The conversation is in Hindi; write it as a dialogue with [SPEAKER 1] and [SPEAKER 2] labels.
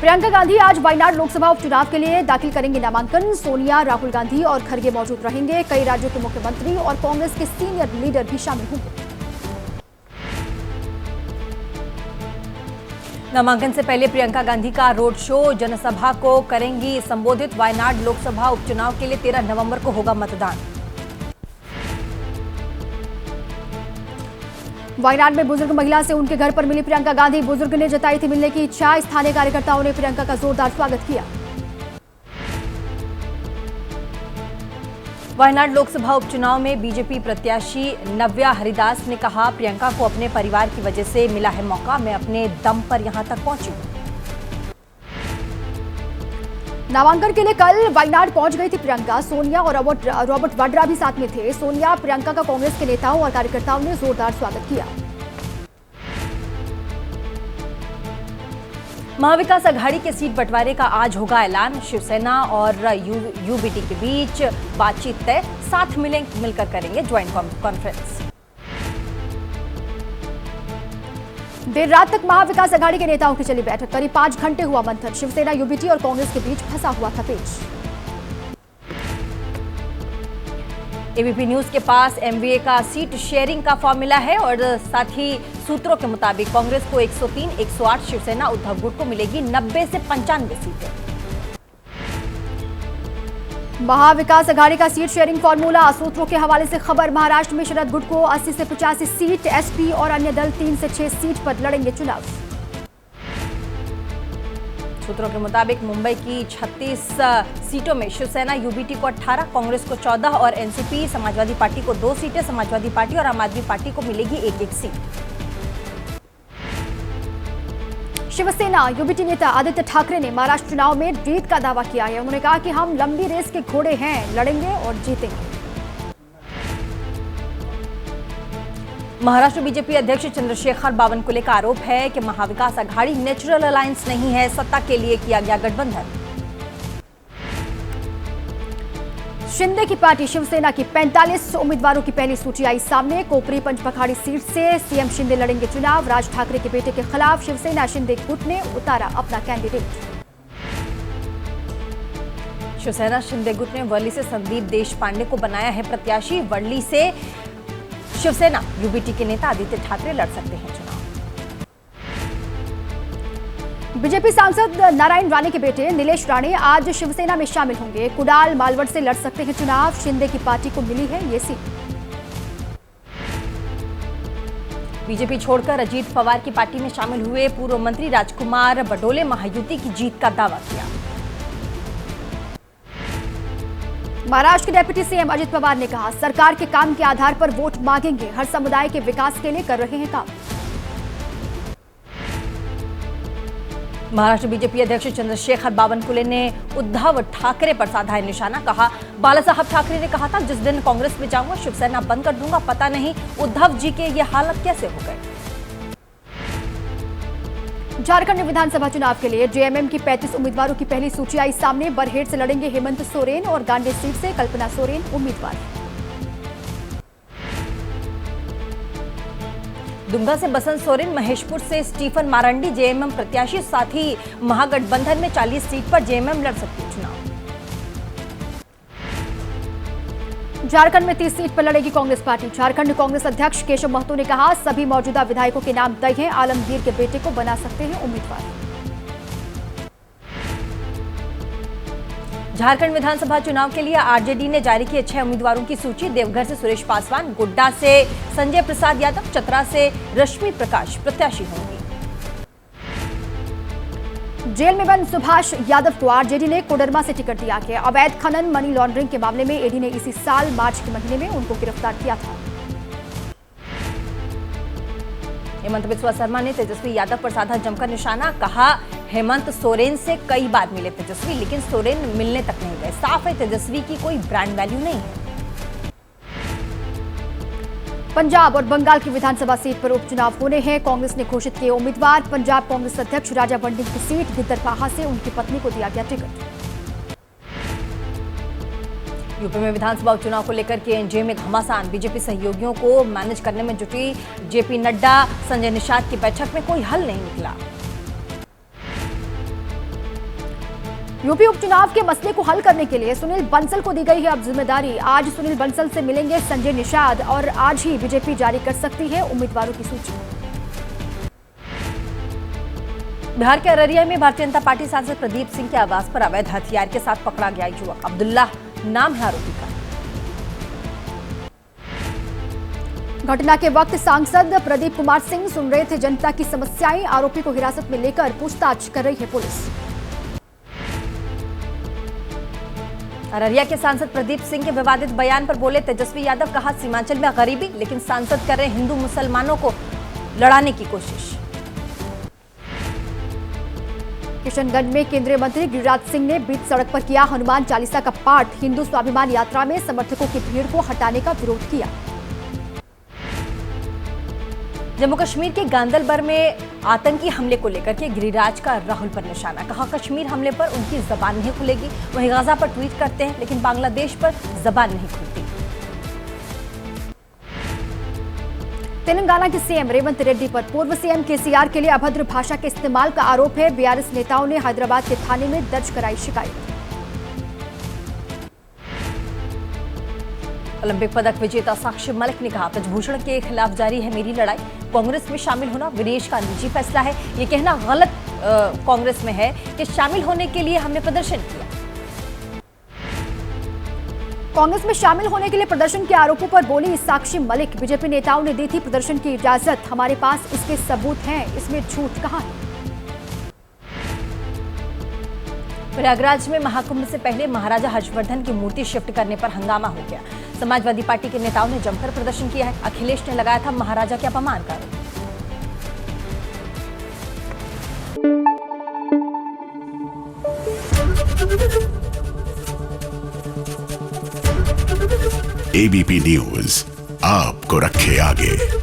[SPEAKER 1] प्रियंका गांधी आज वायनाड लोकसभा उपचुनाव के लिए दाखिल करेंगे नामांकन। सोनिया, राहुल गांधी और खड़गे मौजूद रहेंगे। कई राज्यों के मुख्यमंत्री और कांग्रेस के सीनियर लीडर भी शामिल होंगे।
[SPEAKER 2] नामांकन से पहले प्रियंका गांधी का रोड शो, जनसभा को करेंगी संबोधित। वायनाड लोकसभा उपचुनाव के लिए 13 नवंबर को होगा मतदान।
[SPEAKER 1] वायनाड में बुजुर्ग महिला से उनके घर पर मिली प्रियंका गांधी। बुजुर्ग ने जताई थी मिलने की इच्छा। स्थानीय कार्यकर्ताओं ने प्रियंका का जोरदार स्वागत किया।
[SPEAKER 2] वायनाड लोकसभा उपचुनाव में बीजेपी प्रत्याशी नव्या हरिदास ने कहा, प्रियंका को अपने परिवार की वजह से मिला है मौका। मैं अपने दम पर यहां तक पहुंची।
[SPEAKER 1] नामांकन के लिए कल वायनाड पहुंच गई थी प्रियंका। सोनिया और रॉबर्ट वाड्रा भी साथ में थे। सोनिया, प्रियंका का कांग्रेस के नेताओं और कार्यकर्ताओं ने जोरदार स्वागत किया।
[SPEAKER 2] महाविकास अघाड़ी के सीट बंटवारे का आज होगा ऐलान। शिवसेना और यूबीटी के बीच बातचीत तय। साथ मिलकर करेंगे ज्वाइंट कॉन्फ्रेंस।
[SPEAKER 1] देर रात तक महाविकास अघाड़ी के नेताओं की चली बैठक। करीब 5 घंटे हुआ मंथन। शिवसेना, यूबीटी और कांग्रेस के बीच फंसा हुआ था पेच।
[SPEAKER 2] एबीपी न्यूज के पास एमवीए का सीट शेयरिंग का फॉर्मूला है और साथ ही सूत्रों के मुताबिक कांग्रेस को 103, 108, शिवसेना उद्धव गुट को मिलेगी 90 से 95 सीटें।
[SPEAKER 1] महाविकास अघाड़ी का सीट शेयरिंग फॉर्मूला। सूत्रों के हवाले से खबर, महाराष्ट्र में शरद गुट को 80 से 85 सीट, एसपी और अन्य दल 3 से 6 सीट पर लड़ेंगे चुनाव।
[SPEAKER 2] सूत्रों के मुताबिक मुंबई की 36 सीटों में शिवसेना, यूबीटी को 18, कांग्रेस को 14 और एनसीपी समाजवादी पार्टी को 2 सीटें। समाजवादी पार्टी और आम आदमी पार्टी को मिलेगी 1-1 सीट।
[SPEAKER 1] शिवसेना, यूबीटी नेता आदित्य ठाकरे ने महाराष्ट्र चुनाव में जीत का दावा किया है। उन्होंने कहा कि हम लंबी रेस के घोड़े हैं, लड़ेंगे और जीतेंगे।
[SPEAKER 2] महाराष्ट्र बीजेपी अध्यक्ष चंद्रशेखर बावनकुले का आरोप है कि महाविकास अघाड़ी नेचुरल अलायंस नहीं है, सत्ता के लिए किया गया गठबंधन।
[SPEAKER 1] शिंदे की पार्टी शिवसेना की 45 उम्मीदवारों की पहली सूची आई सामने। कोपरी पंचपखाड़ी सीट से सीएम शिंदे लड़ेंगे चुनाव। राज ठाकरे के बेटे के खिलाफ शिवसेना शिंदे गुट ने उतारा अपना कैंडिडेट।
[SPEAKER 2] शिवसेना शिंदे गुट ने वर्ली से संदीप देशपांडे को बनाया है प्रत्याशी। वर्ली से शिवसेना यूबीटी के नेता आदित्य ठाकरे लड़ सकते हैं चुनाव।
[SPEAKER 1] बीजेपी सांसद नारायण राणे के बेटे नीलेश राणे आज शिवसेना में शामिल होंगे। कुडाल, मालवड से लड़ सकते हैं चुनाव। शिंदे की पार्टी को मिली है ये सीट।
[SPEAKER 2] बीजेपी छोड़कर अजीत पवार की पार्टी में शामिल हुए पूर्व मंत्री राजकुमार बडोले महायुति की जीत का दावा किया।
[SPEAKER 1] महाराष्ट्र के डिप्टी सीएम अजित पवार ने कहा, सरकार के काम के आधार पर वोट मांगेंगे। हर समुदाय के विकास के लिए कर रहे हैं काम।
[SPEAKER 2] महाराष्ट्र बीजेपी अध्यक्ष चंद्रशेखर बावनकुले ने उद्धव ठाकरे पर साधा है निशाना। कहा, बाला साहब ठाकरे ने कहा था जिस दिन कांग्रेस में जाऊंगा शिवसेना बंद कर दूंगा। पता नहीं उद्धव जी के ये हालत कैसे हो गए।
[SPEAKER 1] झारखंड विधानसभा चुनाव के लिए जेएमएम की 35 उम्मीदवारों की पहली सूची आई सामने। बरहेट से लड़ेंगे हेमंत सोरेन और गांडे सीट से कल्पना सोरेन उम्मीदवार।
[SPEAKER 2] दुमका से बसंत सोरेन, महेशपुर से स्टीफन मारंडी जेएमएम प्रत्याशी। साथ ही महागठबंधन में 40 सीट पर जेएमएम लड़ सकती है चुनाव।
[SPEAKER 1] झारखंड में 30 सीट पर लड़ेगी कांग्रेस पार्टी। झारखंड कांग्रेस अध्यक्ष केशव महतो ने कहा, सभी मौजूदा विधायकों के नाम तय हैं। आलमगीर के बेटे को बना सकते हैं उम्मीदवार।
[SPEAKER 2] झारखंड विधानसभा चुनाव के लिए आरजेडी ने जारी की 6 उम्मीदवारों की सूची। देवघर से सुरेश पासवान, गोड्डा से संजय प्रसाद यादव, चतरा से रश्मि प्रकाश प्रत्याशी होंगी।
[SPEAKER 1] जेल में बंद सुभाष यादव को आरजेडी ने कोडरमा से टिकट दिया है। अवैध खनन, मनी लॉन्ड्रिंग के मामले में ईडी ने इसी साल मार्च के महीने में उनको गिरफ्तार किया था।
[SPEAKER 2] हेमंत बिस्वा शर्मा ने तेजस्वी यादव पर साधा जमकर निशाना। कहा, हेमंत सोरेन से कई बार मिले तेजस्वी, लेकिन सोरेन मिलने तक नहीं गए। साफ है तेजस्वी की कोई ब्रांड वैल्यू नहीं है।
[SPEAKER 1] पंजाब और बंगाल की विधानसभा सीट पर उपचुनाव होने हैं। कांग्रेस ने घोषित किए उम्मीदवार। पंजाब कांग्रेस अध्यक्ष राजा बंडिंग की सीट गिद्दरपाहा से उनकी पत्नी को दिया गया टिकट।
[SPEAKER 2] यूपी में विधानसभा उपचुनाव को लेकर केएनजे में घमासान। बीजेपी सहयोगियों को मैनेज करने में जुटी जेपी नड्डा, संजय निषाद की बैठक में कोई हल नहीं निकला।
[SPEAKER 1] यूपी उपचुनाव के मसले को हल करने के लिए सुनील बंसल को दी गई है अब जिम्मेदारी। आज सुनील बंसल से मिलेंगे संजय निषाद और आज ही बीजेपी जारी कर सकती है उम्मीदवारों की सूची।
[SPEAKER 2] बिहार के अररिया में भारतीय जनता पार्टी सांसद प्रदीप सिंह के आवास पर अवैध हथियार के साथ पकड़ा गया युवक। अब्दुल्ला नाम है आरोपी का।
[SPEAKER 1] घटना के वक्त सांसद प्रदीप कुमार सिंह सुन रहे थे जनता की समस्याएं। आरोपी को हिरासत में लेकर पूछताछ कर रही है पुलिस।
[SPEAKER 2] अररिया के सांसद प्रदीप सिंह के विवादित बयान पर बोले तेजस्वी यादव, कहा सीमांचल में गरीबी, लेकिन सांसद कर रहे हिंदू मुसलमानों को लड़ाने की कोशिश।
[SPEAKER 1] किशनगंज में केंद्रीय मंत्री गिरिराज सिंह ने बीच सड़क पर किया हनुमान चालीसा का पाठ। हिंदू स्वाभिमान यात्रा में समर्थकों की भीड़ को हटाने का विरोध किया।
[SPEAKER 2] जम्मू कश्मीर के गांदरबल में आतंकी हमले को लेकर के गिरिराज का राहुल पर निशाना। कहा कश्मीर हमले पर उनकी जबान नहीं खुलेगी। वहीं गाजा पर ट्वीट करते हैं लेकिन बांग्लादेश पर जबान नहीं खुलती।
[SPEAKER 1] तेलंगाना के सीएम रेवंत रेड्डी पर पूर्व सीएम केसीआर के लिए अभद्र भाषा के इस्तेमाल का आरोप है। बीआरएस नेताओं ने हैदराबाद के थाने में दर्ज कराई शिकायत।
[SPEAKER 2] ओलंपिक पदक विजेता साक्षी मलिक ने कहा ब्रजभूषण के खिलाफ जारी है मेरी लड़ाई। कांग्रेस में शामिल होना विनेश का निजी फैसला है। ये कहना गलत कांग्रेस में है कि शामिल होने के लिए हमने प्रदर्शन किया।
[SPEAKER 1] कांग्रेस में शामिल होने के लिए प्रदर्शन के आरोपों पर बोली साक्षी मलिक, बीजेपी नेताओं ने दी थी प्रदर्शन की इजाजत, हमारे पास इसके सबूत हैं, इसमें झूठ कहां है।
[SPEAKER 2] प्रयागराज में महाकुंभ से पहले महाराजा हर्षवर्धन की मूर्ति शिफ्ट करने पर हंगामा हो गया। समाजवादी पार्टी के नेताओं ने जमकर प्रदर्शन किया है। अखिलेश ने लगाया था महाराजा के अपमान का आरोप।
[SPEAKER 3] एबीपी न्यूज आपको रखे आगे।